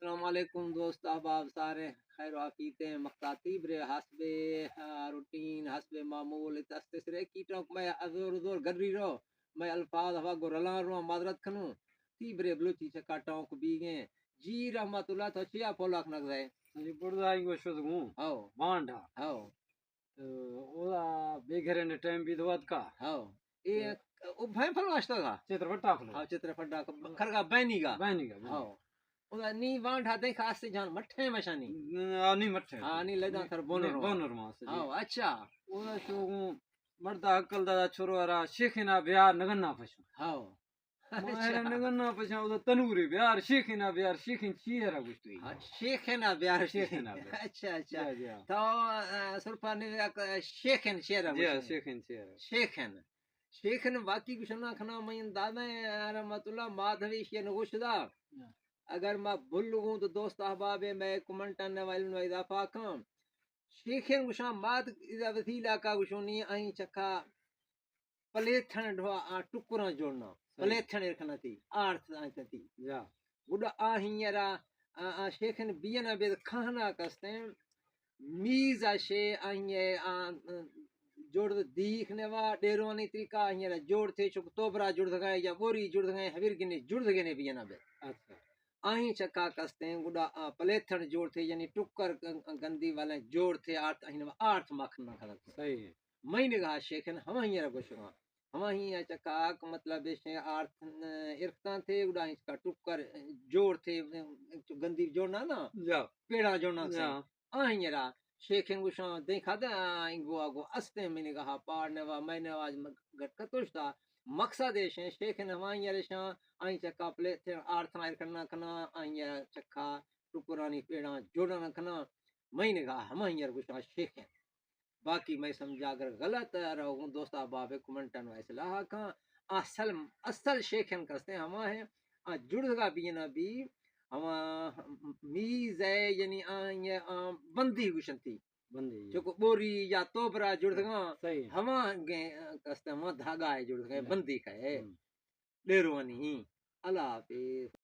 السلام علیکم دوست احباب سارے خیر و عافیت ہیں مقتاطی برے حسب روٹین حسب معمول تستسرے کیٹوں میں ازور گری رو میں الفاظ ہوا گرلاں رو معذرت کنوں تی برے بلوچی چکا ٹونک بھی گئے جی رحمت اللہ تو چیا پولاک نگ دے جی پڑھائی کو شد گوں ہاو بانڈا ہاو اولا بے گھرے نے ٹائم بھی دوات کا ہاو اے او بھائی پھل واشتا گا چتر پٹا کھلو ہاں چتر پھڈا کھرگا بینی گا بہنی کا ہاو اولا نی وانڈا دے خاص جان مٹھے مشانی نہیں مٹھے ہاں نہیں لدا تھر بونر بونر ماں سے ہاو اچھا اولا شو گوں مردا عقل دا چھورو ارا شیخینا بیار نگنا پشو ہاو ماہر نگنا پشو اولا تنوری بیار شیخینا بیار شیخین چیہرا گشتوئی شیخنا بیار شیخنا بیار اچھا اچھا جی تو سرپانی شیخن شیرا جی شیخین چیہرا شیخن باقی کچھ نہ کھنا میں دادا رحمت اللہ مادھوی شین گوشدا اگر میں بھول گوں تو دوست احباب میں کمنٹن نے وائل نو اضافہ کم شیخن گشا ماد اذا وسیلہ کا گشونی این چکا پلیتھن ڈھوا ٹکراں جوڑنا پلیتھن رکھنا تھی آرت آنت تھی جا گڈا آہیرا شیخن بینا بے کھانا کستیں میز آشے آہیے جوڑ دیکھنے وا ڈیروانی طریقہ آہیرا جوڑ تھے چک توبرا جڑ گئے یا بوری جڑ گئے حویر گنے جڑ گنے بینا بے اچھا آہیں چکا کستیں گڈا پلیتھن جوڑ تھے یعنی ٹکر گندی والے جوڑ تھے آرت مکھنا کھلت صحیح ہے میں نے کہا شیخن ہم ہیرا گوشگاں ہمیں چکا مطلب آرت ارختان تھے اڑا اس کا ٹکر جوڑ تھے گندی جوڑنا نا جا پیڑا جوڑنا جا آہیرا شیخن گوشاں دیکھا دا انگو آگو استے میں نے کہا پاڑنے وا میں نے آج گٹکتوش تھا مقصد ہے شیخن ہمیں رشاں آہیں چکا پلے تھے آرتھنا کرنا کنا آہیں چکا ٹکرانی پیڑا جوڑنا کنا میں نے کہا ہمیں گوشاں شیخن باقی میں سمجھا اگر غلط رہوں دوست احباب کمنٹن و اصلاح کا اصل شیخن کستے ہما ہے جڑ گا بھی نہ بھی ہما میز ہے یعنی بندی گشن تھی بندی جو بوری یا توبرا جڑ گا صحیح ہما کستے ہما دھاگا ہے جڑ گئے بندی کا ہے ڈیروانی اللہ حافظ